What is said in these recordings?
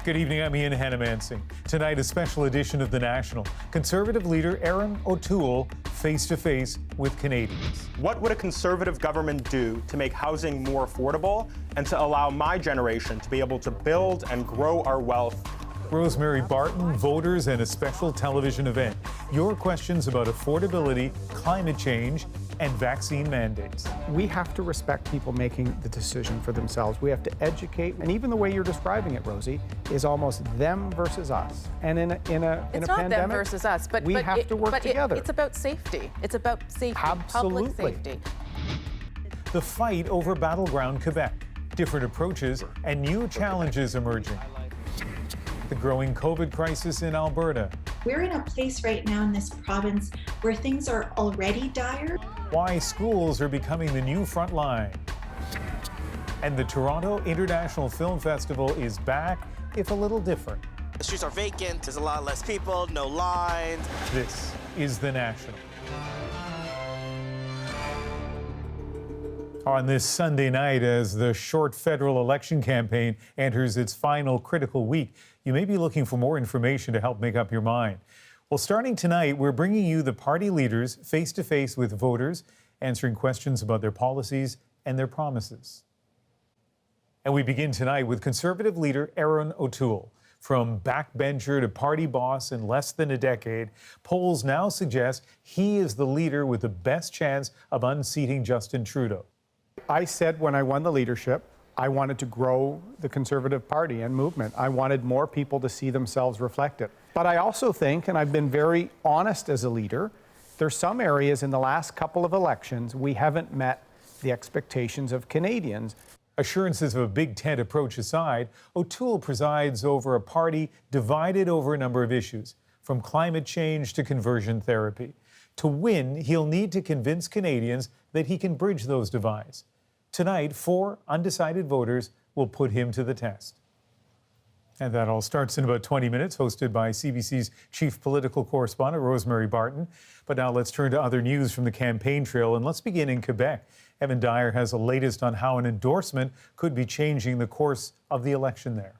Good evening, I'm Ian Hannamansing. Tonight, a special edition of The National. Conservative leader Erin O'Toole face-to-face with Canadians. What would a Conservative government do to make housing more affordable and to allow my generation to be able to build and grow our wealth? Rosemary Barton, voters, and a special television event. Your questions about affordability, climate change, and vaccine mandates. We have to respect people making the decision for themselves. We have to educate, and even the way you're describing it, Rosie, is almost them versus us. And in a pandemic, it's not them versus us, but we have to work together. It's about safety. It's about safety, Absolutely. public safety. The fight over battleground Quebec, different approaches, and new challenges emerging. The growing COVID crisis in Alberta. We're in a place right now in this province where things are already dire. Why schools are becoming the new front line. And the Toronto International Film Festival is back, if a little different. The streets are vacant, there's a lot less people, no lines. This is The National. On this Sunday night, as the short federal election campaign enters its final critical week, you may be looking for more information to help make up your mind. Well, starting tonight, we're bringing you the party leaders face-to-face with voters, answering questions about their policies and their promises. And we begin tonight with Conservative leader Erin O'Toole. From backbencher to party boss in less than a decade, polls now suggest he is the leader with the best chance of unseating Justin Trudeau. I said when I won the leadership, I wanted to grow the Conservative Party and movement. I wanted more people to see themselves reflected. But I also think, and I've been very honest as a leader, there's some areas in the last couple of elections we haven't met the expectations of Canadians. Assurances of a big tent approach aside, O'Toole presides over a party divided over a number of issues, from climate change to conversion therapy. To win, he'll need to convince Canadians that he can bridge those divides. Tonight, 4 undecided voters will put him to the test. And that all starts in about 20 minutes, hosted by CBC's chief political correspondent, Rosemary Barton. But now let's turn to other news from the campaign trail, and let's begin in Quebec. Evan Dyer has the latest on how an endorsement could be changing the course of the election there.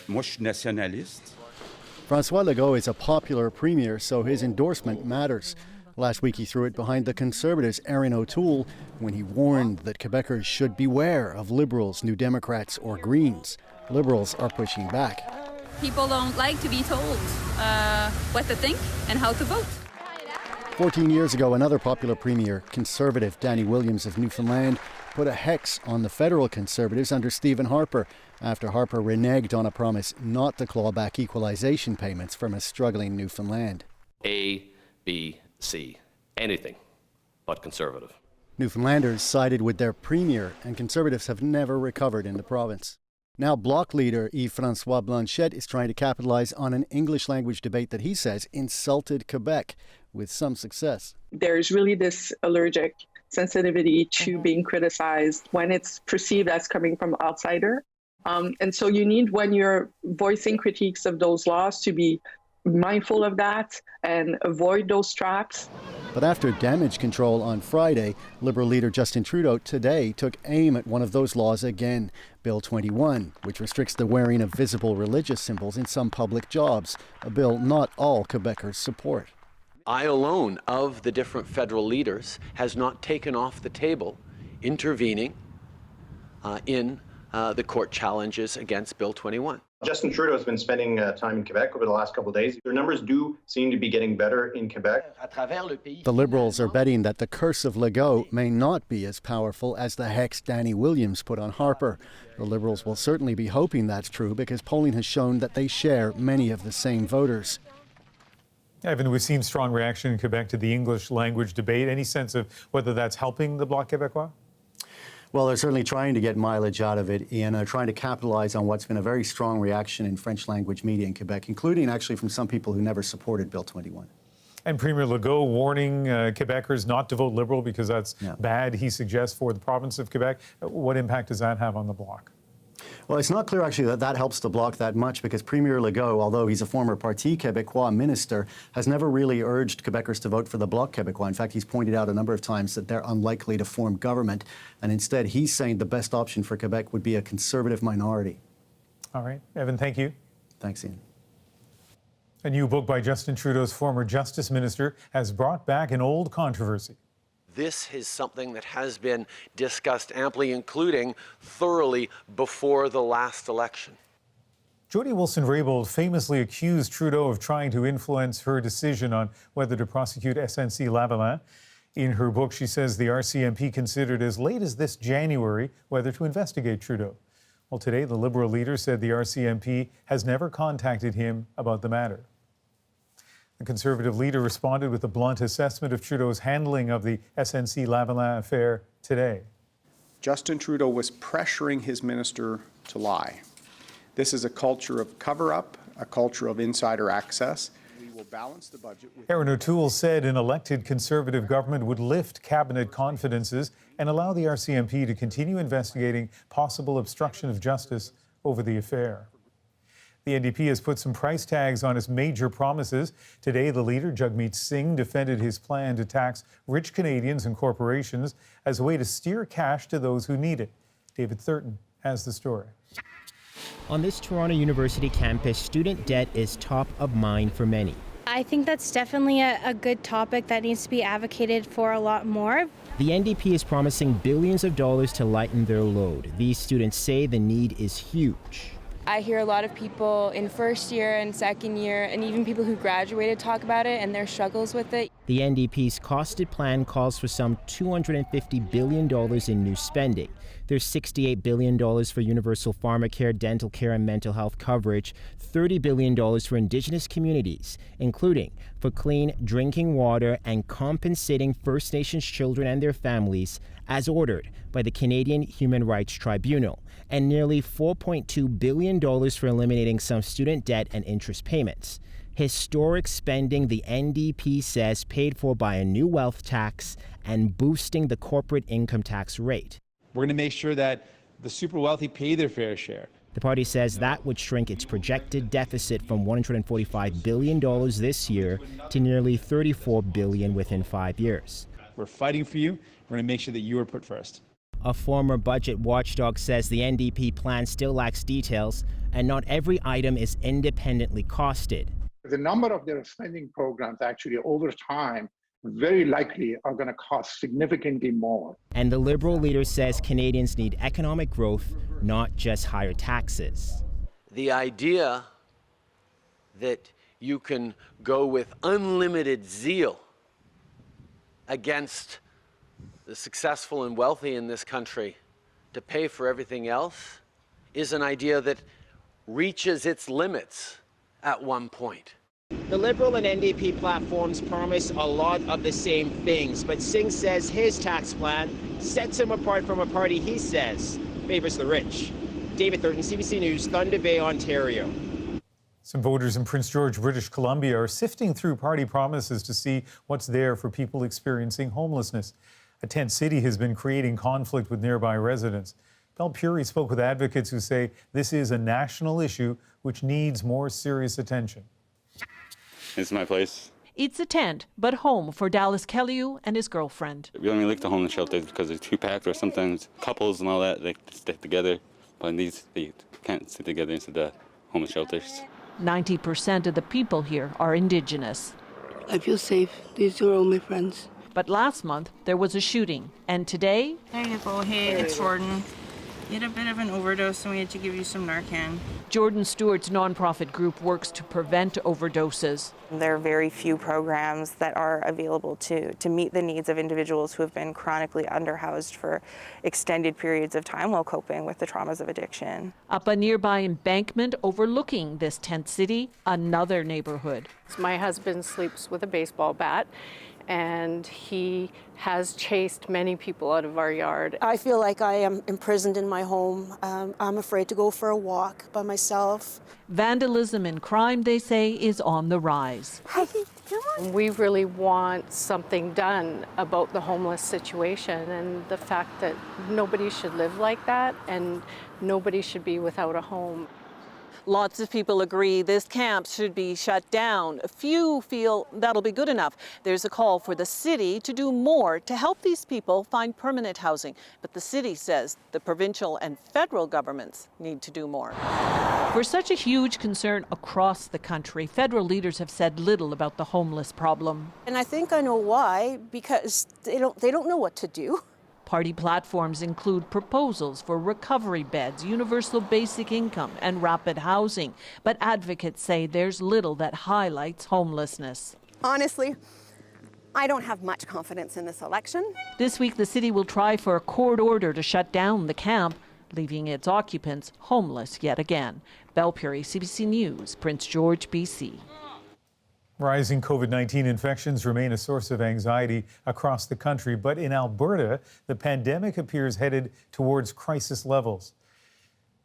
Moi, je suis nationaliste. François Legault is a popular premier, so his endorsement matters. Last week he threw it behind the Conservatives' Erin O'Toole when he warned that Quebecers should beware of Liberals, New Democrats or Greens. Liberals are pushing back. People don't like to be told what to think and how to vote. 14 years ago, another popular premier, Conservative Danny Williams of Newfoundland, put a hex on the federal Conservatives under Stephen Harper after Harper reneged on a promise not to claw back equalization payments from a struggling Newfoundland. A, B, C. Anything but Conservative. Newfoundlanders sided with their premier, and Conservatives have never recovered in the province. Now Bloc leader Yves-François Blanchet is trying to capitalize on an English-language debate that he says insulted Quebec, with some success. There's really this allergic sensitivity to being criticized when it's perceived as coming from outsider. And so you need, when you're voicing critiques of those laws, to be mindful of that and avoid those traps. But after damage control on Friday, Liberal leader Justin Trudeau today took aim at one of those laws again, Bill 21, which restricts the wearing of visible religious symbols in some public jobs, a bill not all Quebecers support. I alone, of the different federal leaders, has not taken off the table intervening in the court challenges against Bill 21. Justin Trudeau has been spending time in Quebec over the last couple of days. Their numbers do seem to be getting better in Quebec. The Liberals are betting that the curse of Legault may not be as powerful as the hex Danny Williams put on Harper. The Liberals will certainly be hoping that's true because polling has shown that they share many of the same voters. Evan, we've seen strong reaction in Quebec to the English language debate. Any sense of whether that's helping the Bloc Québécois? Well, they're certainly trying to get mileage out of it, Ian, trying to capitalize on what's been a very strong reaction in French language media in Quebec, including actually from some people who never supported Bill 21. And Premier Legault warning Quebecers not to vote Liberal because that's bad, he suggests, for the province of Quebec. What impact does that have on the Bloc? Well, it's not clear actually that helps the Bloc that much because Premier Legault, although he's a former Parti Québécois minister, has never really urged Quebecers to vote for the Bloc Québécois. In fact, he's pointed out a number of times that they're unlikely to form government, and instead he's saying the best option for Quebec would be a Conservative minority. All right. Evan, thank you. Thanks, Ian. A new book by Justin Trudeau's former Justice Minister has brought back an old controversy. This is something that has been discussed amply, including thoroughly before the last election. Jody Wilson-Raybould famously accused Trudeau of trying to influence her decision on whether to prosecute SNC-Lavalin. In her book, she says the RCMP considered as late as this January whether to investigate Trudeau. Well, today, the Liberal leader said the RCMP has never contacted him about the matter. The Conservative leader responded with a blunt assessment of Trudeau's handling of the SNC-Lavalin affair today. Justin Trudeau was pressuring his minister to lie. This is a culture of cover-up, a culture of insider access. We will balance the budget with... Erin O'Toole said an elected Conservative government would lift cabinet confidences and allow the RCMP to continue investigating possible obstruction of justice over the affair. The NDP has put some price tags on its major promises. Today, the leader, Jagmeet Singh, defended his plan to tax rich Canadians and corporations as a way to steer cash to those who need it. David Thurton has the story. On this Toronto University campus, student debt is top of mind for many. I think that's definitely a good topic that needs to be advocated for a lot more. The NDP is promising billions of dollars to lighten their load. These students say the need is huge. I hear a lot of people in first year and second year, and even people who graduated, talk about it and their struggles with it. The NDP's costed plan calls for some $250 billion in new spending. There's $68 billion for universal pharmacare, dental care, and mental health coverage, $30 billion for Indigenous communities, including for clean drinking water and compensating First Nations children and their families, as ordered by the Canadian Human Rights Tribunal, and nearly $4.2 billion for eliminating some student debt and interest payments. Historic spending, the NDP says, paid for by a new wealth tax and boosting the corporate income tax rate. We're going to make sure that the super wealthy pay their fair share. The party says that would shrink its projected deficit from $145 billion this year to nearly $34 billion within 5 years. We're fighting for you. We're going to make sure that you are put first. A former budget watchdog says the NDP plan still lacks details and not every item is independently costed. The number of their spending programs actually over time very likely are going to cost significantly more. And the Liberal leader says Canadians need economic growth, not just higher taxes. The idea that you can go with unlimited zeal against the successful and wealthy in this country to pay for everything else is an idea that reaches its limits at one point. The Liberal and NDP platforms promise a lot of the same things, but Singh says his tax plan sets him apart from a party he says favors the rich. David Thurton, CBC News, Thunder Bay, Ontario. Some voters in Prince George, British Columbia are sifting through party promises to see what's there for people experiencing homelessness. A tent city has been creating conflict with nearby residents. Bell Puri spoke with advocates who say this is a national issue which needs more serious attention. This is my place. It's a tent, but home for Dallas Kelly and his girlfriend. We only like the homeless shelters because they're too packed, or sometimes couples and all that, they stick together. But these, they can't sit together into the homeless shelters. 90% of the people here are Indigenous. I feel safe. These are all my friends. But last month, there was a shooting. And today... There you go. Hey, it's Jordan. You had a bit of an overdose and we had to give you some Narcan. Jordan Stewart's nonprofit group works to prevent overdoses. There are very few programs that are available to meet the needs of individuals who have been chronically underhoused for extended periods of time while coping with the traumas of addiction. Up a nearby embankment overlooking this tent city, another neighborhood. My husband sleeps with a baseball bat, and he has chased many people out of our yard. I feel like I am imprisoned in my home. I'm afraid to go for a walk by myself. Vandalism and crime, they say, is on the rise. We really want something done about the homeless situation and the fact that nobody should live like that and nobody should be without a home. Lots of people agree this camp should be shut down. A few feel that'll be good enough. There's a call for the city to do more to help these people find permanent housing. But the city says the provincial and federal governments need to do more. For such a huge concern across the country, federal leaders have said little about the homeless problem. And I think I know why, because they don't know what to do. Party platforms include proposals for recovery beds, universal basic income, and rapid housing. But advocates say there's little that highlights homelessness. Honestly, I don't have much confidence in this election. This week, the city will try for a court order to shut down the camp, leaving its occupants homeless yet again. Belle Puri, CBC News, Prince George, BC. Rising COVID-19 infections remain a source of anxiety across the country, but in Alberta, the pandemic appears headed towards crisis levels.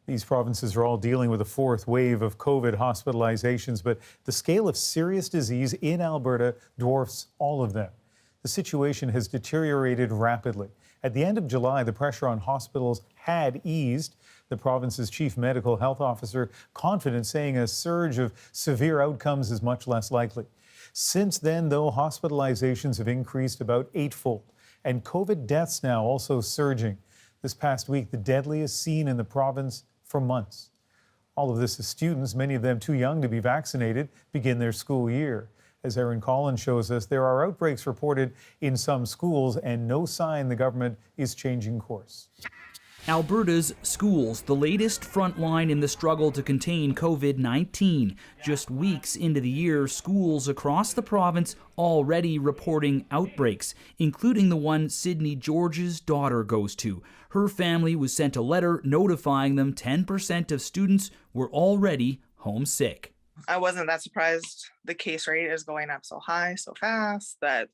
These provinces are all dealing with a fourth wave of COVID hospitalizations, but the scale of serious disease in Alberta dwarfs all of them. The situation has deteriorated rapidly. At the end of July, the pressure on hospitals had eased. The province's chief medical health officer confident, saying a surge of severe outcomes is much less likely. Since then, though, hospitalizations have increased about eightfold, and COVID deaths now also surging. This past week, the deadliest seen in the province for months. All of this as students, many of them too young to be vaccinated, begin their school year. As Erin Collins shows us, there are outbreaks reported in some schools and no sign the government is changing course. Alberta's schools, the latest front line in the struggle to contain COVID-19. Just weeks into the year, schools across the province already reporting outbreaks, including the one Sydney George's daughter goes to. Her family was sent a letter notifying them 10% of students were already homesick. I wasn't that surprised the case rate is going up so high, so fast, that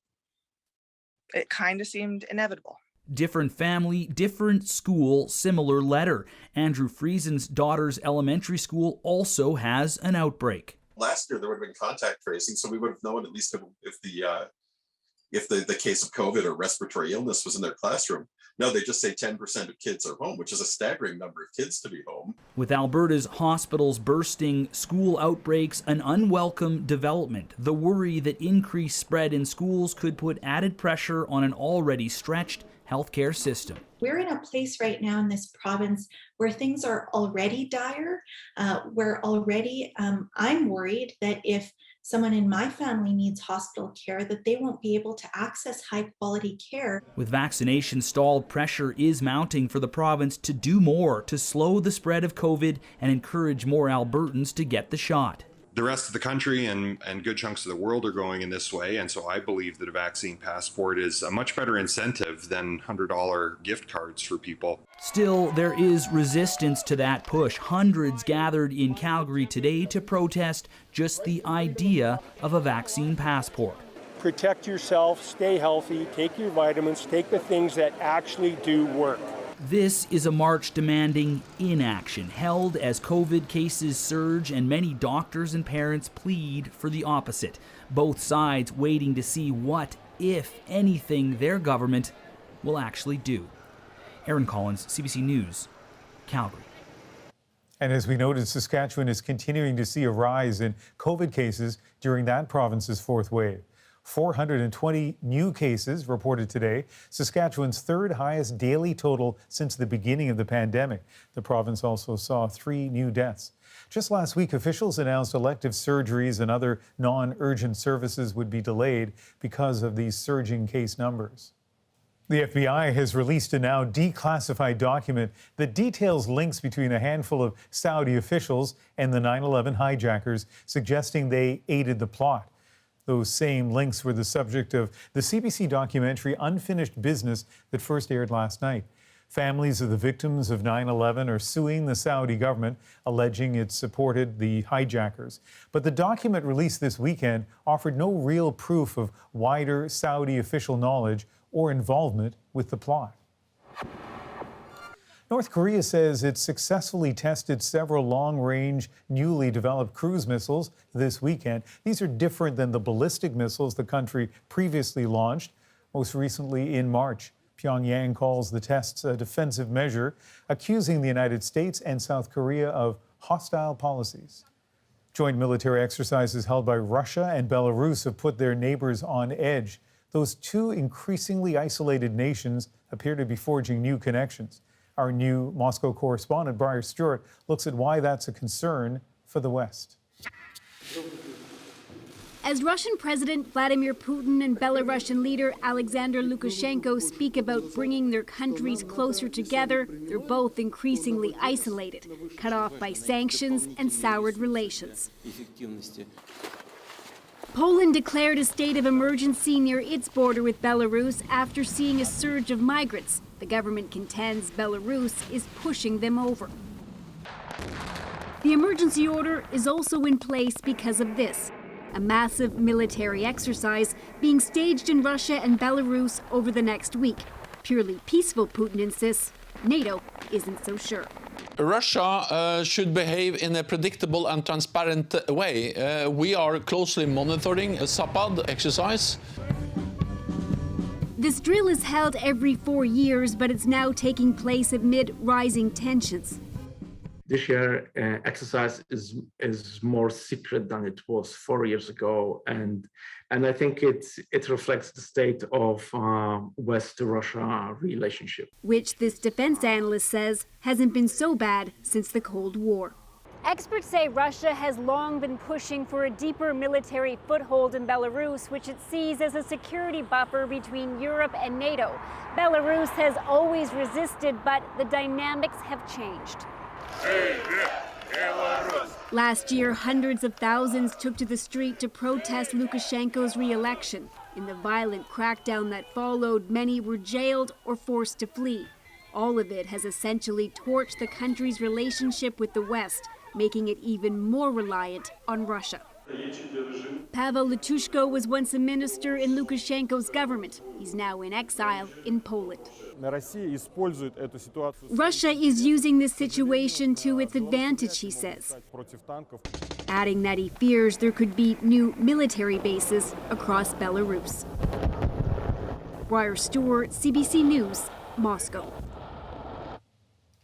it kind of seemed inevitable. Different family, different school, similar letter. Andrew Friesen's daughter's elementary school also has an outbreak. Last year there would have been contact tracing, so we would have known at least if the case of COVID or respiratory illness was in their classroom. No, they just say 10% of kids are home, which is a staggering number of kids to be home. With Alberta's hospitals bursting, school outbreaks an unwelcome development. The worry that increased spread in schools could put added pressure on an already stretched healthcare system. We're in a place right now in this province where things are already dire. I'm worried that if someone in my family needs hospital care, that they won't be able to access high quality care. With vaccination stalled, pressure is mounting for the province to do more to slow the spread of COVID and encourage more Albertans to get the shot. The rest of the country and good chunks of the world are going in this way, and so I believe that a vaccine passport is a much better incentive than $100 gift cards for people. Still, there is resistance to that push. Hundreds gathered in Calgary today to protest just the idea of a vaccine passport. Protect yourself, stay healthy, take your vitamins, take the things that actually do work. This is a march demanding inaction, held as COVID cases surge and many doctors and parents plead for the opposite. Both sides waiting to see what, if anything, their government will actually do. Erin Collins, CBC News, Calgary. And as we noted, Saskatchewan is continuing to see a rise in COVID cases during that province's fourth wave. 420 new cases reported today, Saskatchewan's third highest daily total since the beginning of the pandemic. The province also saw 3 new deaths. Just last week, officials announced elective surgeries and other non-urgent services would be delayed because of these surging case numbers. The FBI has released a now declassified document that details links between a handful of Saudi officials and the 9/11 hijackers, suggesting they aided the plot. Those same links were the subject of the CBC documentary Unfinished Business that first aired last night. Families of the victims of 9/11 are suing the Saudi government, alleging it supported the hijackers. But the document released this weekend offered no real proof of wider Saudi official knowledge or involvement with the plot. North Korea says it successfully tested several long-range, newly developed cruise missiles this weekend. These are different than the ballistic missiles the country previously launched, most recently in March. Pyongyang calls the tests a defensive measure, accusing the United States and South Korea of hostile policies. Joint military exercises held by Russia and Belarus have put their neighbors on edge. Those two increasingly isolated nations appear to be forging new connections. Our new Moscow correspondent, Briar Stewart, looks at why that's a concern for the West. As Russian President Vladimir Putin and Belarusian leader Alexander Lukashenko speak about bringing their countries closer together, they're both increasingly isolated, cut off by sanctions and soured relations. Poland declared a state of emergency near its border with Belarus after seeing a surge of migrants. The government contends Belarus is pushing them over. The emergency order is also in place because of this. A massive military exercise being staged in Russia and Belarus over the next week. Purely peaceful, Putin insists. NATO isn't so sure. Russia should behave in a predictable and transparent way. We are closely monitoring a Zapad exercise. This drill is held every 4 years, but it's now taking place amid rising tensions. This year, exercise is more secret than it was 4 years ago, and I think it reflects the state of West-Russia relationship, which this defense analyst says hasn't been so bad since the Cold War. Experts say Russia has long been pushing for a deeper military foothold in Belarus, which it sees as a security buffer between Europe and NATO. Belarus has always resisted, but the dynamics have changed. Last year, hundreds of thousands took to the street to protest Lukashenko's re-election. In the violent crackdown that followed, many were jailed or forced to flee. All of it has essentially torched the country's relationship with the West, making it even more reliant on Russia. Pavel Latushko was once a minister in Lukashenko's government. He's now in exile in Poland. Russia is using this situation to its advantage, he says, adding that he fears there could be new military bases across Belarus. Briar Stewart, CBC News, Moscow.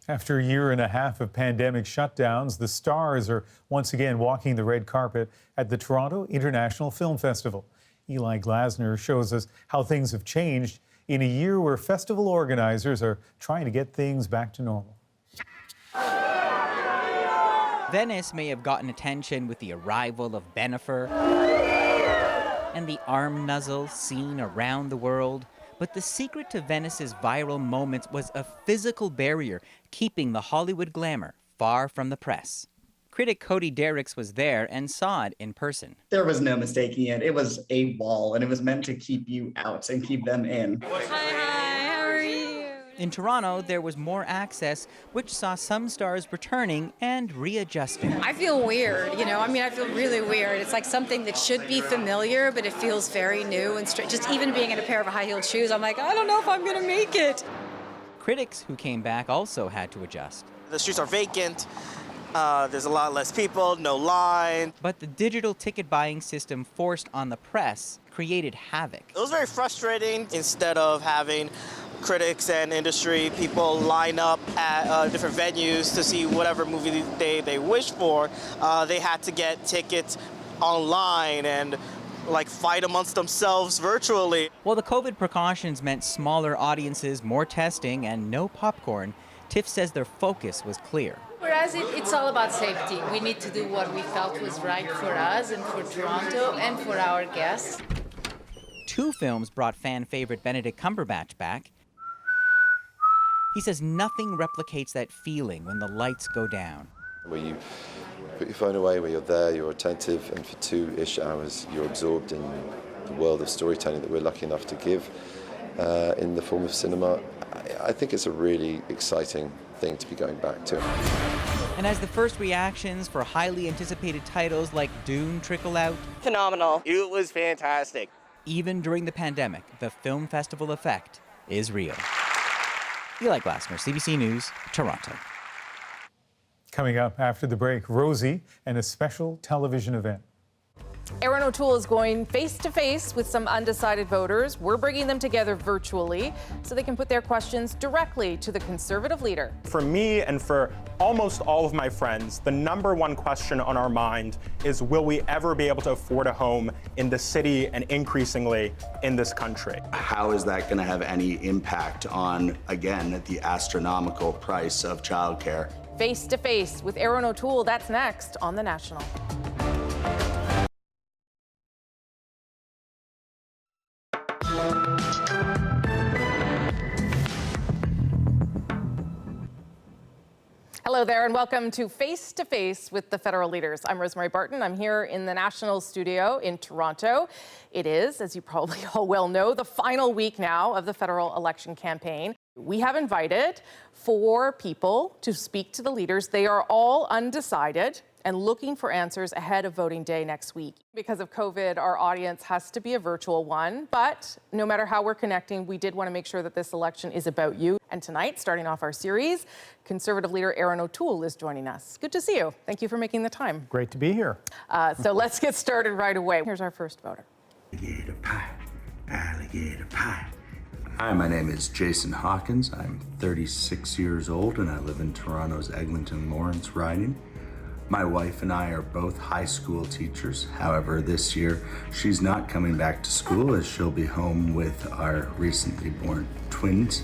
After a year and a half of pandemic shutdowns, the stars are once again walking the red carpet at the Toronto International Film Festival. Eli Glasner shows us how things have changed in a year where festival organizers are trying to get things back to normal. Venice may have gotten attention with the arrival of Bennifer and the arm nuzzle seen around the world. But the secret to Venice's viral moments was a physical barrier keeping the Hollywood glamour far from the press. Critic Cody Derricks was there and saw it in person. There was no mistaking it. It was a wall, and it was meant to keep you out and keep them in. Hi, how are you? In Toronto, there was more access, which saw some stars returning and readjusting. I feel weird, I feel really weird. It's like something that should be familiar, but it feels very new and strange. Just even being in a pair of high-heeled shoes, I'm like, I don't know if I'm going to make it. Critics who came back also had to adjust. The streets are vacant. There's a lot less people, no line. But the digital ticket buying system forced on the press created havoc. It was very frustrating. Instead of having critics and industry people line up at different venues to see whatever movie they wish for, they had to get tickets online and fight amongst themselves virtually. While the COVID precautions meant smaller audiences, more testing, and no popcorn, Tiff says their focus was clear. Whereas it's all about safety. We need to do what we felt was right for us and for Toronto and for our guests. 2 films brought fan favorite Benedict Cumberbatch back. He says nothing replicates that feeling when the lights go down. Where you put your phone away, where you're there, you're attentive, and for 2-ish hours you're absorbed in the world of storytelling that we're lucky enough to give in the form of cinema. I think it's a really exciting thing to be going back to. And as the first reactions for highly anticipated titles like Dune trickle out, phenomenal. It was fantastic. Even during the pandemic, the film festival effect is real. Eli Glasner, CBC News, Toronto. Coming up after the break, Rosie and a special television event. Erin O'Toole is going face-to-face with some undecided voters. We're bringing them together virtually so they can put their questions directly to the Conservative leader. For me and for almost all of my friends, the number one question on our mind is, will we ever be able to afford a home in the city and increasingly in this country? How is that going to have any impact on, again, the astronomical price of childcare? Face-to-face with Erin O'Toole, that's next on The National. Hello there and welcome to Face to Face with the federal leaders. I'm Rosemary Barton. I'm here in the National Studio in Toronto. It is, as you probably all well know, the final week now of the federal election campaign. We have invited 4 people to speak to the leaders. They are all undecided and looking for answers ahead of voting day next week. Because of COVID, our audience has to be a virtual one, but no matter how we're connecting, we did want to make sure that this election is about you. And tonight, starting off our series, Conservative leader Erin O'Toole is joining us. Good to see you. Thank you for making the time. Great to be here. So let's get started right away. Here's our first voter. Alligator pie, alligator pie. Hi, my name is Jason Hawkins. I'm 36 years old and I live in Toronto's Eglinton Lawrence riding. My wife and I are both high school teachers. However, this year she's not coming back to school as she'll be home with our recently born twins,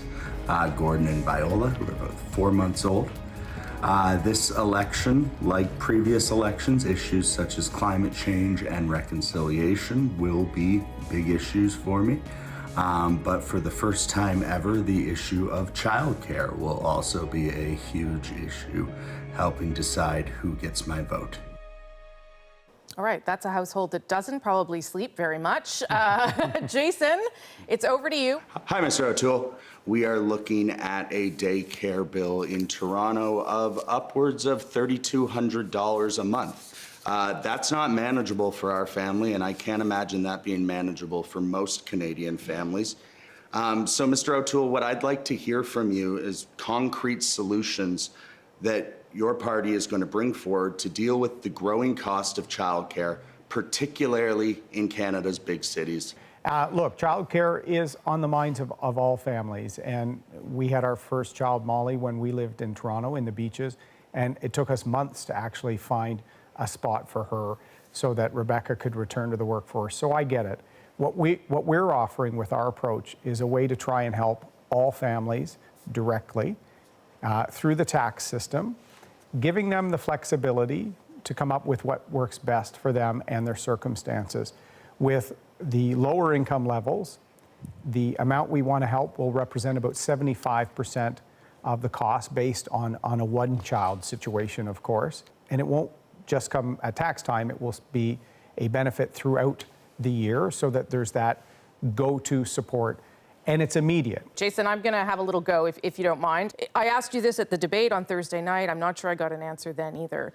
Gordon and Viola, who are both 4 months old. This election, like previous elections, issues such as climate change and reconciliation will be big issues for me. But for the first time ever, the issue of childcare will also be a huge issue, helping decide who gets my vote. All right, that's a household that doesn't probably sleep very much. Jason, it's over to you. Hi, Mr. O'Toole. We are looking at a daycare bill in Toronto of upwards of $3,200 a month. That's not manageable for our family, and I can't imagine that being manageable for most Canadian families. So, Mr. O'Toole, what I'd like to hear from you is concrete solutions that your party is going to bring forward to deal with the growing cost of childcare, particularly in Canada's big cities. Look, childcare is on the minds of all families, and we had our first child, Molly, when we lived in Toronto in the beaches, and it took us months to actually find a spot for her so that Rebecca could return to the workforce. So I get it. What we're offering with our approach is a way to try and help all families directly through the tax system, giving them the flexibility to come up with what works best for them and their circumstances. With the lower income levels, the amount we want to help will represent about 75% of the cost based on a one-child situation, of course. And it won't just come at tax time, it will be a benefit throughout the year so that there's that go-to support. And it's immediate. Jason, I'm going to have a little go, if you don't mind. I asked you this at the debate on Thursday night. I'm not sure I got an answer then either.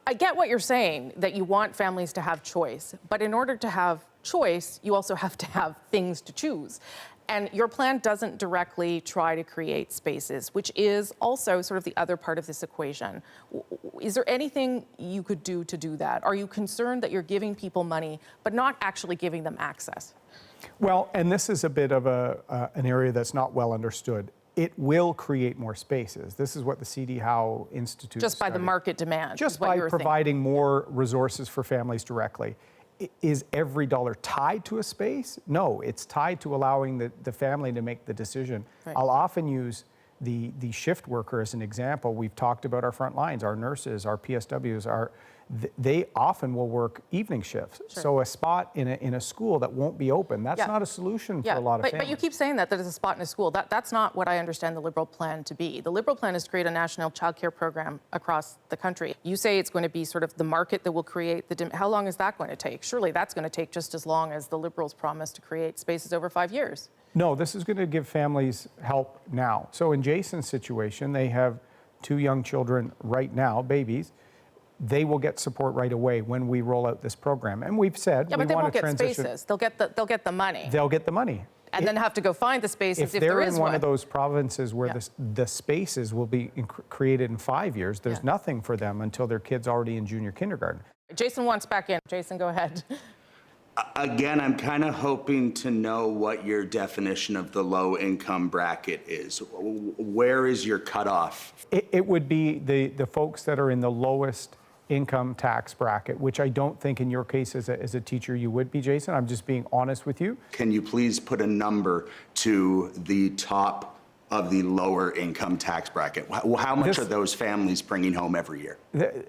I get what you're saying, that you want families to have choice. But in order to have choice, you also have to have things to choose. And your plan doesn't directly try to create spaces, which is also sort of the other part of this equation. Is there anything you could do to do that? Are you concerned that you're giving people money, but not actually giving them access? Well, and this is a bit of an area that's not well understood. It will create more spaces. This is what the C.D. Howe Institute just by studied. the market demand. Just by providing more resources for families directly. Is every dollar tied to a space? No, it's tied to allowing the family to make the decision. Right. I'll often use the shift worker as an example. We've talked about our front lines, our nurses, our PSWs, they often will work evening shifts. Sure. So a spot in a school that won't be open, that's not a solution for a lot of families. But you keep saying that it's a spot in a school. That's not what I understand the Liberal plan to be. The Liberal plan is to create a national childcare program across the country. You say it's going to be sort of the market that will create how long is that going to take? Surely that's going to take just as long as the Liberals promised to create spaces over 5 years. No, this is going to give families help now. So in Jason's situation, they have 2 young children right now, babies. They will get support right away when we roll out this program. And we've said we want to transition. But they won't get spaces. They'll get the money. They'll get the money. And then have to go find the spaces if there is one. If they're in one of those provinces where the spaces will be created in 5 years, there's nothing for them until their kid's already in junior kindergarten. Jason wants back in. Jason, go ahead. Again, I'm kind of hoping to know what your definition of the low income bracket is. Where is your cutoff? It would be the folks that are in the lowest income tax bracket, which I don't think in your case as a teacher you would be, Jason. I'm just being honest with you. Can you please put a number to the top of the lower income tax bracket? How much are those families bringing home every year?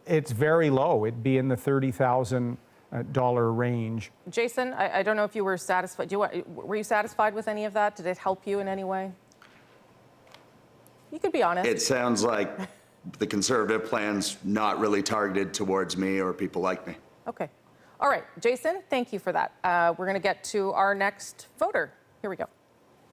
It's very low. It'd be in the $30,000 range. Jason, I don't know if you were satisfied. Were you satisfied with any of that? Did it help you in any way? You could be honest. It sounds like the Conservative plan's not really targeted towards me or people like me. Okay. All right, Jason, thank you for that. We're going to get to our next voter. Here we go.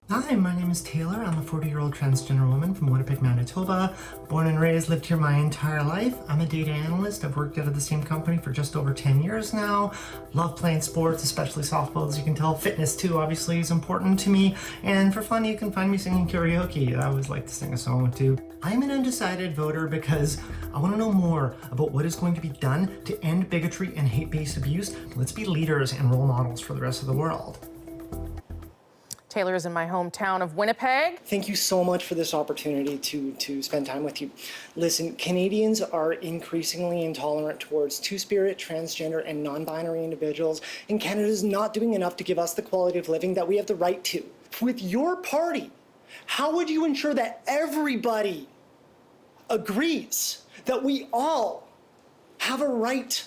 Hi, my name is Taylor. I'm a 40-year-old transgender woman from Winnipeg, Manitoba. Born and raised, lived here my entire life. I'm a data analyst. I've worked out of the same company for just over 10 years now. Love playing sports, especially softball, as you can tell. Fitness, too, obviously, is important to me. And for fun, you can find me singing karaoke. I always like to sing a song or two. I'm an undecided voter because I want to know more about what is going to be done to end bigotry and hate-based abuse. Let's be leaders and role models for the rest of the world. Taylor is in my hometown of Winnipeg. Thank you so much for this opportunity to spend time with you. Listen, Canadians are increasingly intolerant towards two-spirit, transgender, and non-binary individuals, and Canada is not doing enough to give us the quality of living that we have the right to. With your party, how would you ensure that everybody agrees that we all have a right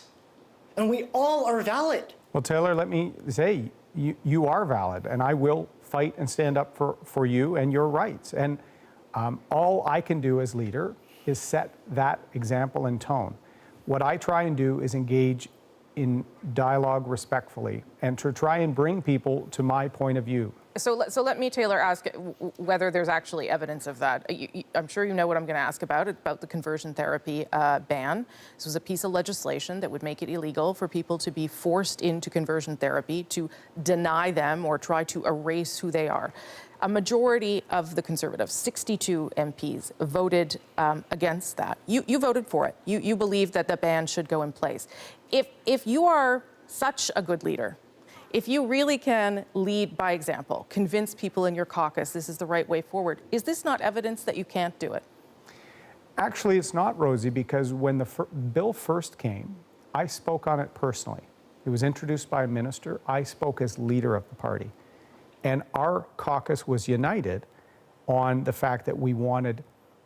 and we all are valid? Well, Taylor, let me say, you are valid, and I will fight and stand up for you and your rights. And all I can do as leader is set that example and tone. What I try and do is engage in dialogue respectfully and to try and bring people to my point of view. So let me, Taylor, ask whether there's actually evidence of that. I'm sure you know what I'm going to ask about the conversion therapy ban. This was a piece of legislation that would make it illegal for people to be forced into conversion therapy, to deny them or try to erase who they are. A majority of the Conservatives, 62 MPs, voted against that. You voted for it. You believe that the ban should go in place. If you are such a good leader, if you really can lead by example, convince people in your caucus this is the right way forward, is this not evidence that you can't do it? Actually, it's not, Rosie, because when the bill first came, I spoke on it personally. It was introduced by a minister. I spoke as leader of the party. And our caucus was united on the fact that we wanted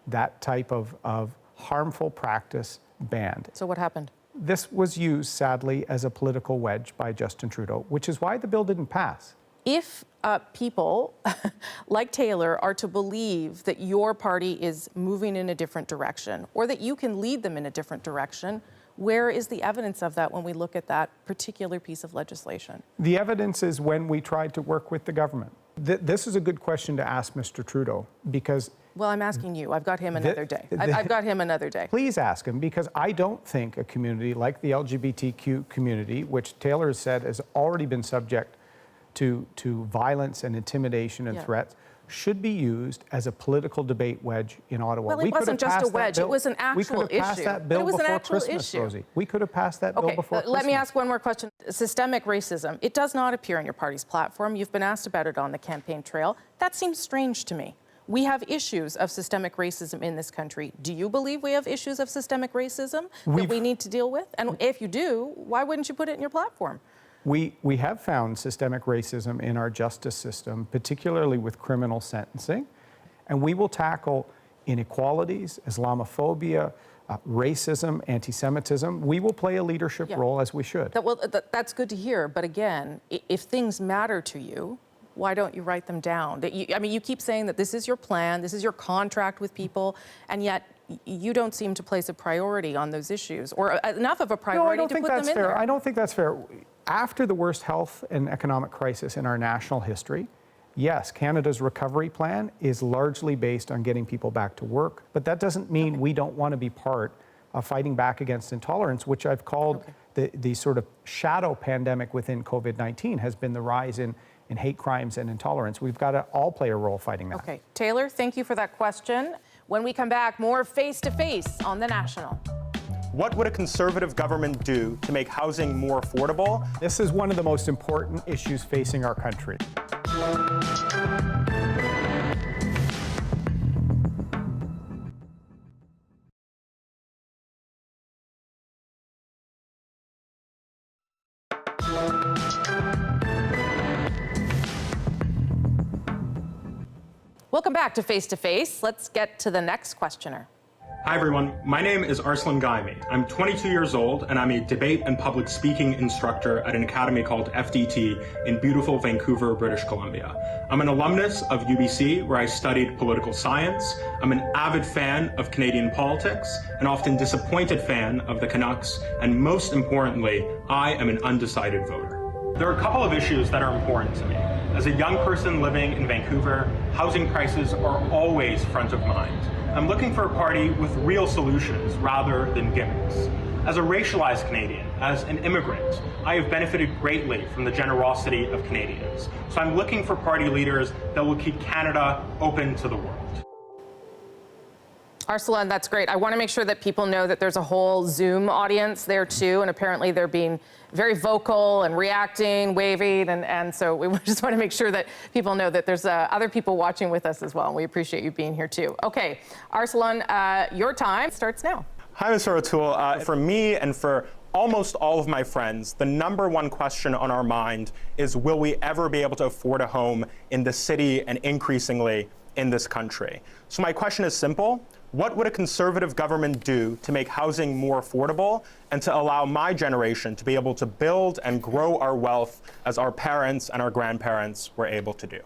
that type of harmful practice banned. So what happened? This was used, sadly, as a political wedge by Justin Trudeau, which is why the bill didn't pass. If people like Taylor are to believe that your party is moving in a different direction or that you can lead them in a different direction, where is the evidence of that when we look at that particular piece of legislation? The evidence is when we tried to work with the government. This is a good question to ask Mr. Trudeau because... Well, I'm asking you. I've got him another day. I've got him another day. Please ask him, because I don't think a community like the LGBTQ community, which Taylor has said has already been subject to violence and intimidation and threats, should be used as a political debate wedge in Ottawa. Well, it wasn't just a wedge. It was an actual issue. We could have passed that bill before Christmas, Rosie. We could have passed that bill before Christmas. Let me ask one more question. Systemic racism. It does not appear on your party's platform. You've been asked about it on the campaign trail. That seems strange to me. We have issues of systemic racism in this country. Do you believe we have issues of systemic racism that we need to deal with? And if you do, why wouldn't you put it in your platform? We have found systemic racism in our justice system, particularly with criminal sentencing. And we will tackle inequalities, Islamophobia, racism, anti-Semitism. We will play a leadership role as we should. That's good to hear. But again, if things matter to you, why don't you write them down? I mean, you keep saying that this is your plan, this is your contract with people, and yet you don't seem to place a priority on those issues, or enough of a priority to put them in there. I don't think that's fair. After the worst health and economic crisis in our national history, yes, Canada's recovery plan is largely based on getting people back to work, but that doesn't mean we don't want to be part of fighting back against intolerance, which I've called the sort of shadow pandemic within COVID-19 has been the rise in hate crimes and intolerance. We've got to all play a role fighting that. Okay, Taylor, thank you for that question. When we come back, more Face to Face on The National. What would a conservative government do to make housing more affordable? This is one of the most important issues facing our country. Welcome back to Face to Face. Let's get to the next questioner. Hi everyone, my name is Arslan Gaimi. I'm 22 years old and I'm a debate and public speaking instructor at an academy called FDT in beautiful Vancouver, British Columbia. I'm an alumnus of UBC where I studied political science. I'm an avid fan of Canadian politics, an often disappointed fan of the Canucks, and most importantly, I am an undecided voter. There are a couple of issues that are important to me. As a young person living in Vancouver, housing prices are always front of mind. I'm looking for a party with real solutions rather than gimmicks. As a racialized Canadian, as an immigrant, I have benefited greatly from the generosity of Canadians. So I'm looking for party leaders that will keep Canada open to the world. Arslan, that's great. I want to make sure that people know that there's a whole Zoom audience there too, and apparently they're being very vocal and reacting, waving, and so we just want to make sure that people know that there's other people watching with us as well, and we appreciate you being here too. Okay, Arslan, your time starts now. Hi, Mr. O'Toole. For me and for almost all of my friends, the number one question on our mind is, will we ever be able to afford a home in the city and increasingly in this country? So my question is simple. What would a conservative government do to make housing more affordable and to allow my generation to be able to build and grow our wealth as our parents and our grandparents were able to do?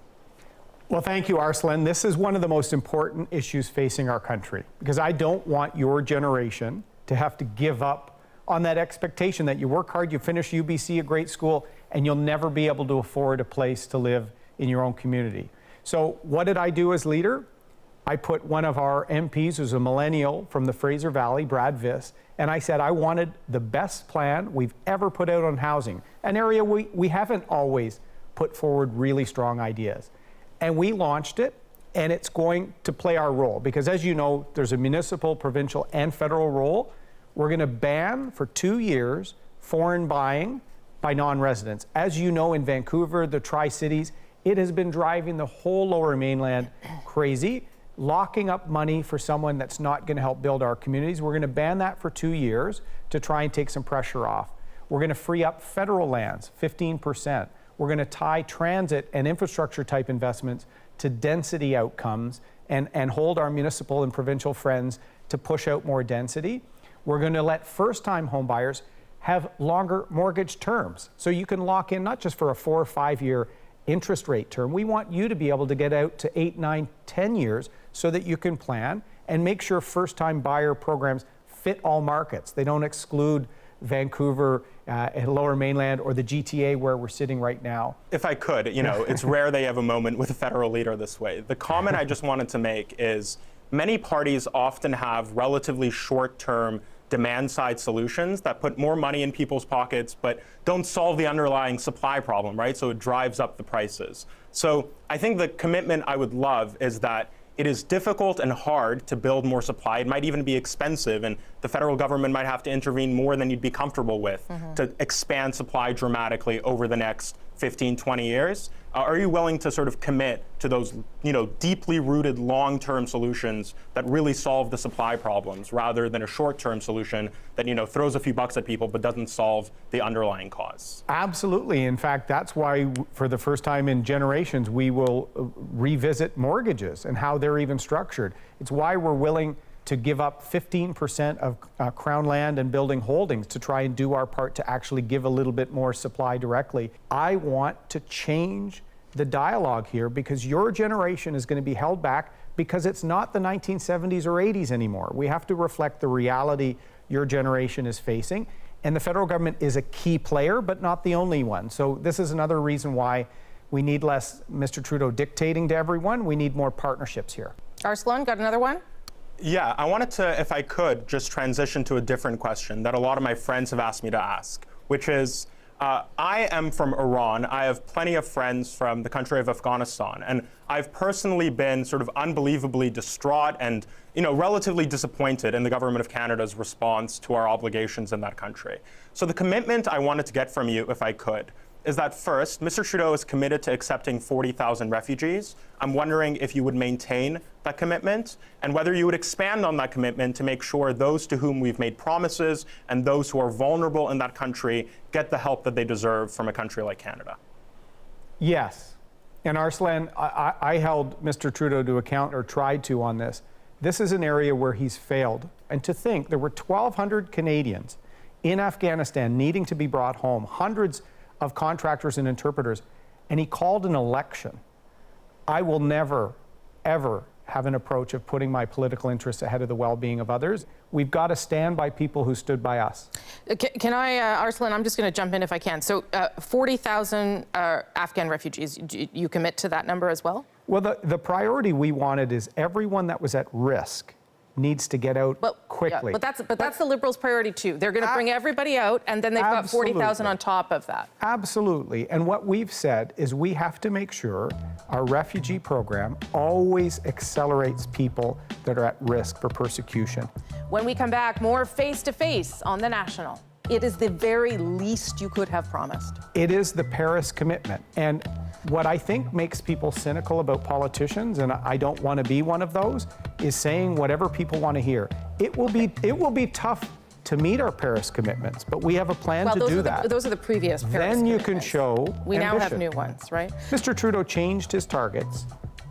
Well, thank you, Arslan. This is one of the most important issues facing our country, because I don't want your generation to have to give up on that expectation that you work hard, you finish UBC, a great school, and you'll never be able to afford a place to live in your own community. So what did I do as leader? I put one of our MPs, who's a millennial from the Fraser Valley, Brad Viss, and I said I wanted the best plan we've ever put out on housing, an area we haven't always put forward really strong ideas. And we launched it, and it's going to play our role, because as you know, there's a municipal, provincial, and federal role. We're going to ban for 2 years foreign buying by non-residents. As you know, in Vancouver, the Tri-Cities, it has been driving the whole Lower Mainland crazy, locking up money for someone that's not going to help build our communities. We're going to ban that for 2 years to try and take some pressure off. We're going to free up federal lands, 15%. We're going to tie transit and infrastructure type investments to density outcomes and hold our municipal and provincial friends to push out more density. We're going to let first-time home buyers have longer mortgage terms. So you can lock in not just for a 4 or 5 year interest rate term. We want you to be able to get out to 8, 9, 10 years so that you can plan and make sure first-time buyer programs fit all markets. They don't exclude Vancouver, Lower Mainland, or the GTA where we're sitting right now. If I could, it's rare they have a moment with a federal leader this way. The comment I just wanted to make is many parties often have relatively short-term demand-side solutions that put more money in people's pockets but don't solve the underlying supply problem, right? So it drives up the prices. So I think the commitment I would love is that it is difficult and hard to build more supply. It might even be expensive, and the federal government might have to intervene more than you'd be comfortable with to expand supply dramatically over the next 15, 20 years. Are you willing to sort of commit to those, deeply rooted long-term solutions that really solve the supply problems rather than a short-term solution that, throws a few bucks at people but doesn't solve the underlying cause? Absolutely. In fact, that's why for the first time in generations, we will revisit mortgages and how they're even structured. It's why we're willing to give up 15% of Crown land and building holdings to try and do our part to actually give a little bit more supply directly. I want to change the dialogue here because your generation is going to be held back because it's not the 1970s or 80s anymore. We have to reflect the reality your generation is facing. And the federal government is a key player, but not the only one. So this is another reason why we need less Mr. Trudeau dictating to everyone. We need more partnerships here. Arslan, got another one? Yeah, I wanted to, if I could, just transition to a different question that a lot of my friends have asked me to ask, which is, I am from Iran. I have plenty of friends from the country of Afghanistan, and I've personally been sort of unbelievably distraught and, relatively disappointed in the government of Canada's response to our obligations in that country. So the commitment I wanted to get from you, if I could, is that first, Mr. Trudeau is committed to accepting 40,000 refugees. I'm wondering if you would maintain that commitment and whether you would expand on that commitment to make sure those to whom we've made promises and those who are vulnerable in that country get the help that they deserve from a country like Canada. Yes. And Arslan, I held Mr. Trudeau to account, or tried to, on this. This is an area where he's failed. And to think there were 1,200 Canadians in Afghanistan needing to be brought home, hundreds of contractors and interpreters, and he called an election. I will never, ever have an approach of putting my political interests ahead of the well-being of others. We've got to stand by people who stood by us. Can I, Arslan, I'm just going to jump in if I can. So 40,000 Afghan refugees, you commit to that number as well? Well, the priority we wanted is everyone that was at risk needs to get out quickly. Yeah, but that's the Liberals' priority too. They're going to bring everybody out, and then they've got 40,000 on top of that. Absolutely. And what we've said is we have to make sure our refugee program always accelerates people that are at risk for persecution. When we come back, more face-to-face on The National. It is the very least you could have promised. It is the Paris commitment. And what I think makes people cynical about politicians, and I don't want to be one of those, is saying whatever people want to hear. It will be tough to meet our Paris commitments, but we have a plan to do that. Those are the previous Paris Then you commitments. can show We now have ambition. new ones, right? Mr. Trudeau changed his targets.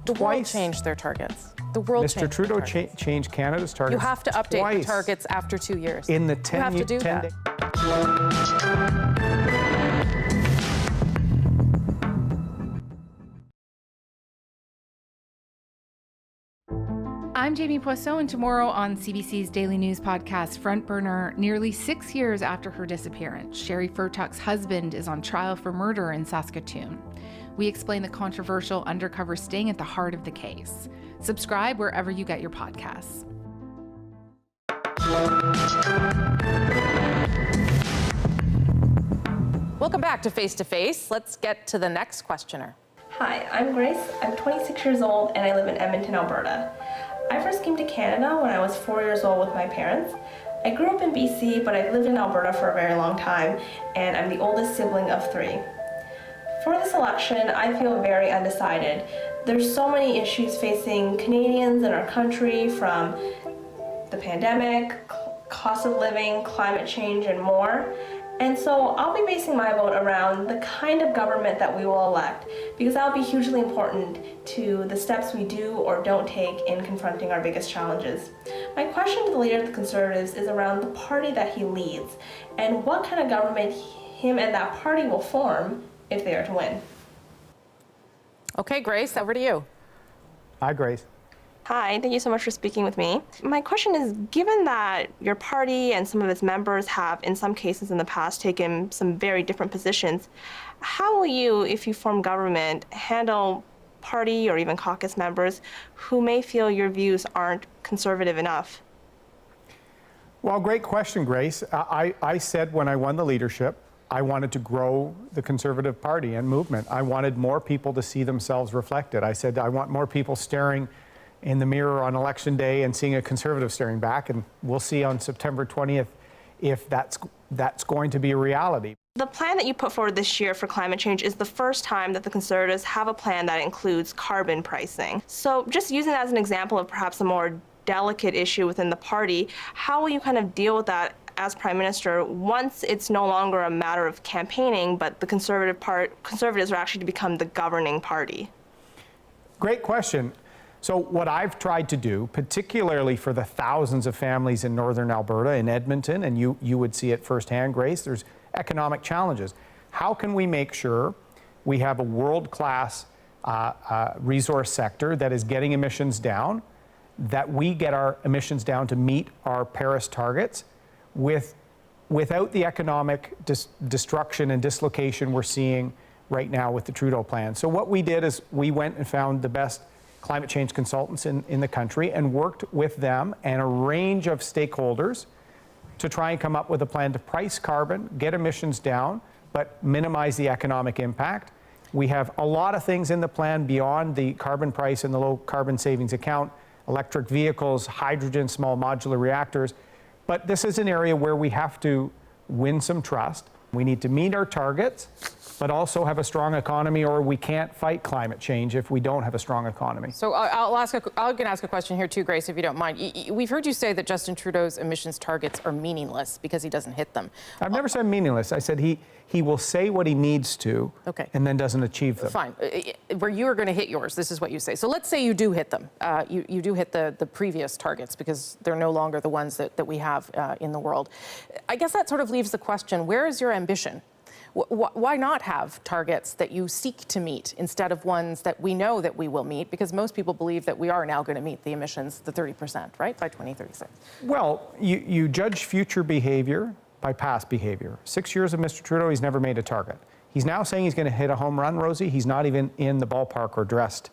The world changed their targets. The world Mr. changed Trudeau their targets. changed Canada's targets. You have to update twice the targets after 2 years. in the you 10 have to do 10 that. days. I'm Jamie Poisson, and tomorrow on CBC's daily news podcast, Front Burner, nearly 6 years after her disappearance, Sherry Furtuck's husband is on trial for murder in Saskatoon. We explain the controversial undercover sting at the heart of the case. Subscribe wherever you get your podcasts. Welcome back to Face to Face. Let's get to the next questioner. Hi, I'm Grace. I'm 26 years old and I live in Edmonton, Alberta. I first came to Canada when I was 4 years old with my parents. I grew up in BC, but I've lived in Alberta for a very long time, and I'm the oldest sibling of 3. For this election, I feel very undecided. There's so many issues facing Canadians in our country, from the pandemic, cost of living, climate change, and more. And so I'll be basing my vote around the kind of government that we will elect, because that'll be hugely important to the steps we do or don't take in confronting our biggest challenges. My question to the Leader of the Conservatives is around the party that he leads and what kind of government him and that party will form if they are to win. Okay, Grace, over to you. Hi, Grace. Hi, thank you so much for speaking with me. My question is, given that your party and some of its members have, in some cases in the past, taken some very different positions, how will you, if you form government, handle party or even caucus members who may feel your views aren't conservative enough? Well, great question, Grace. I said when I won the leadership, I wanted to grow the Conservative Party and movement. I wanted more people to see themselves reflected. I said I want more people staring in the mirror on election day and seeing a Conservative staring back, and we'll see on September 20th if that's going to be a reality. The plan that you put forward this year for climate change is the first time that the Conservatives have a plan that includes carbon pricing. So just using that as an example of perhaps a more delicate issue within the party, how will you kind of deal with that as Prime Minister once it's no longer a matter of campaigning, but the Conservatives are actually to become the governing party? Great question. So what I've tried to do, particularly for the thousands of families in northern Alberta, in Edmonton, and you would see it firsthand, Grace, there's economic challenges. How can we make sure we have a world-class resource sector that is getting emissions down, that we get our emissions down to meet our Paris targets without the economic destruction and dislocation we're seeing right now with the Trudeau plan? So what we did is we went and found the best climate change consultants in the country and worked with them and a range of stakeholders to try and come up with a plan to price carbon, get emissions down, but minimize the economic impact. We have a lot of things in the plan beyond the carbon price and the low carbon savings account, electric vehicles, hydrogen, small modular reactors. But this is an area where we have to win some trust. We need to meet our targets, but also have a strong economy, or we can't fight climate change if we don't have a strong economy. So I'm going to ask a question here too, Grace, if you don't mind. We've heard you say that Justin Trudeau's emissions targets are meaningless because he doesn't hit them. I've never said meaningless. I said he will say what he needs to, and then doesn't achieve them. Fine. Where you are going to hit yours, this is what you say. So let's say you do hit them. You do hit the previous targets because they're no longer the ones that we have in the world. I guess that sort of leaves the question, where is your ambition? Why not have targets that you seek to meet instead of ones that we know that we will meet? Because most people believe that we are now going to meet the emissions, the 30%, right, by 2036. Well, you judge future behavior by past behavior. 6 years of Mr. Trudeau, he's never made a target. He's now saying he's going to hit a home run, Rosie. He's not even in the ballpark or dressed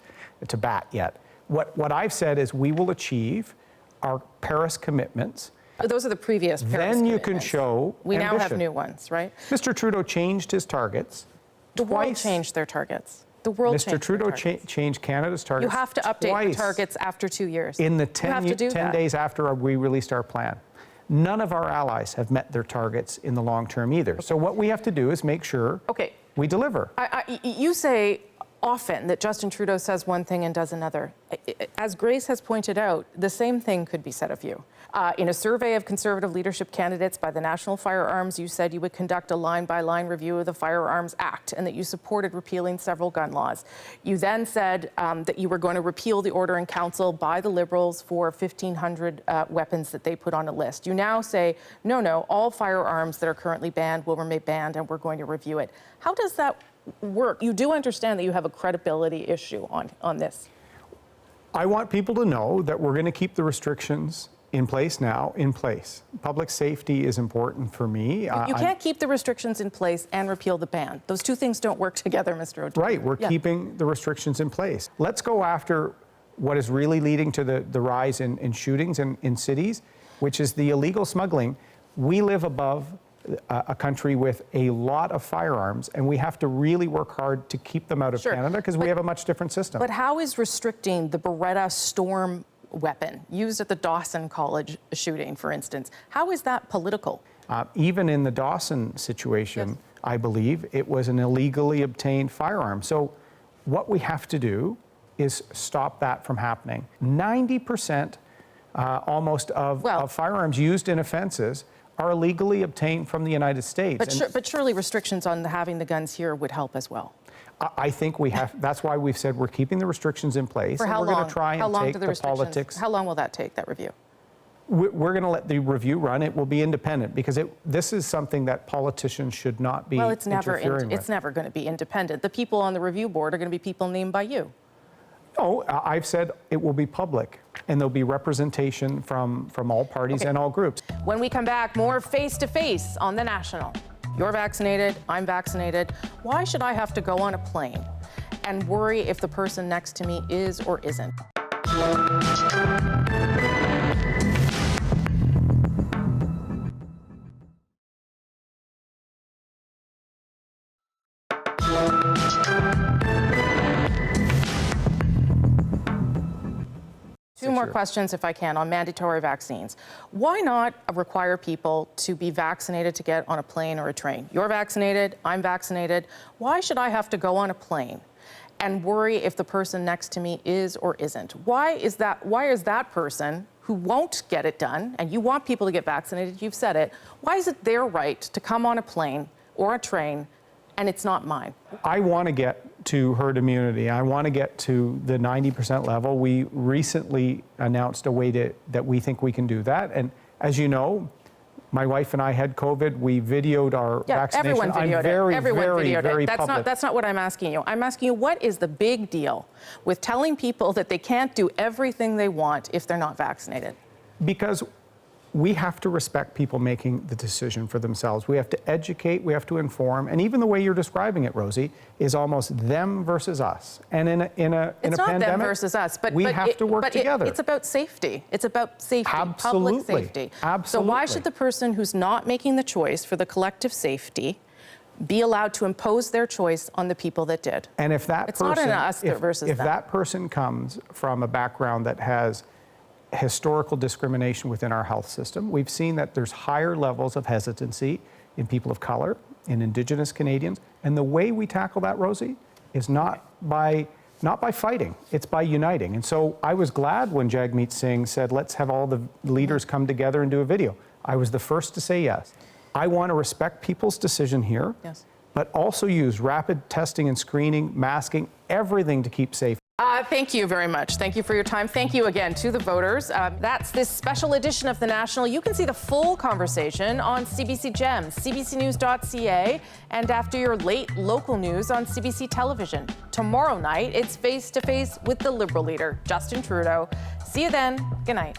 to bat yet. What I've said is we will achieve our Paris commitments. Those are the previous Paris Then you commitments. can show We ambition. now have new ones, right? Mr. Trudeau changed his targets. The world changed their targets. The world Mr. changed Trudeau their targets. changed Canada's targets. You have to update twice the targets after 2 years. in the You have to do 10 that. days after we released our plan. None of our allies have met their targets in the long term either. So what we have to do is make sure we deliver. You say often that Justin Trudeau says one thing and does another. As Grace has pointed out, the same thing could be said of you. In a survey of Conservative leadership candidates by the National Firearms, you said you would conduct a line-by-line review of the Firearms Act and that you supported repealing several gun laws. You then said that you were going to repeal the order in council by the Liberals for 1,500 weapons that they put on a list. You now say, no, all firearms that are currently banned will remain banned and we're going to review it. How does that work? You do understand that you have a credibility issue on this. I want people to know that we're going to keep the restrictions in place now, in place. Public safety is important for me. You can't keep the restrictions in place and repeal the ban. Those two things don't work together, Mr. O'Toole. Right, we're keeping the restrictions in place. Let's go after what is really leading to the rise in shootings in cities, which is the illegal smuggling. We live above a country with a lot of firearms, and we have to really work hard to keep them out of Canada because we have a much different system. But how is restricting the Beretta Storm weapon used at the Dawson College shooting, for instance, how is that political? Even in the Dawson situation, I believe it was an illegally obtained firearm. So what we have to do is stop that from happening. 90% almost of firearms used in offenses are illegally obtained from the United States. But surely restrictions on having the guns here would help as well. I think we have. That's why we've said we're keeping the restrictions in place. For how and we're going to try and take the politics. How long will that take, that review? We're going to let the review run. It will be independent because this is something that politicians should not be interfering with. It's never going to be independent. The people on the review board are going to be people named by you. No, I've said it will be public, and there'll be representation from all parties and all groups. When we come back, more face-to-face on The National. You're vaccinated, I'm vaccinated. Why should I have to go on a plane and worry if the person next to me is or isn't? Two more questions, if I can, on mandatory vaccines. Why not require people to be vaccinated to get on a plane or a train? You're vaccinated, I'm vaccinated. Why should I have to go on a plane and worry if the person next to me is or isn't? Why is that person who won't get it done, and you want people to get vaccinated, you've said it, why is it their right to come on a plane or a train and it's not mine? I want to get to herd immunity. I want to get to the 90% level. We recently announced a way that we think we can do that. And as you know, my wife and I had COVID. We videoed our vaccination. Everyone videoed I'm everyone videoed very it. public. That's not what I'm asking you. I'm asking you, what is the big deal with telling people that they can't do everything they want if they're not vaccinated? Because we have to respect people making the decision for themselves. We have to educate, we have to inform, and even the way you're describing it, Rosie, is almost them versus us. And in a pandemic, it's not them versus us, but we have to work together. It's about safety. It's about safety, Absolutely. public safety. Absolutely. So why should the person who's not making the choice for the collective safety be allowed to impose their choice on the people that did. And if that it's person, not an us versus if them. that person comes from a background that has historical discrimination within our health system, we've seen that there's higher levels of hesitancy in people of color, in Indigenous Canadians, and the way we tackle that, Rosie, is not by fighting, it's by uniting. And so I was glad when Jagmeet Singh said, let's have all the leaders come together and do a video. I was the first to say yes. I want to respect people's decision here, but also use rapid testing and screening, masking, everything to keep safe. Thank you very much. Thank you for your time. Thank you again to the voters. That's this special edition of The National. You can see the full conversation on CBC Gems, cbcnews.ca, and after your late local news on CBC television. Tomorrow night, it's face-to-face with the Liberal leader, Justin Trudeau. See you then. Good night.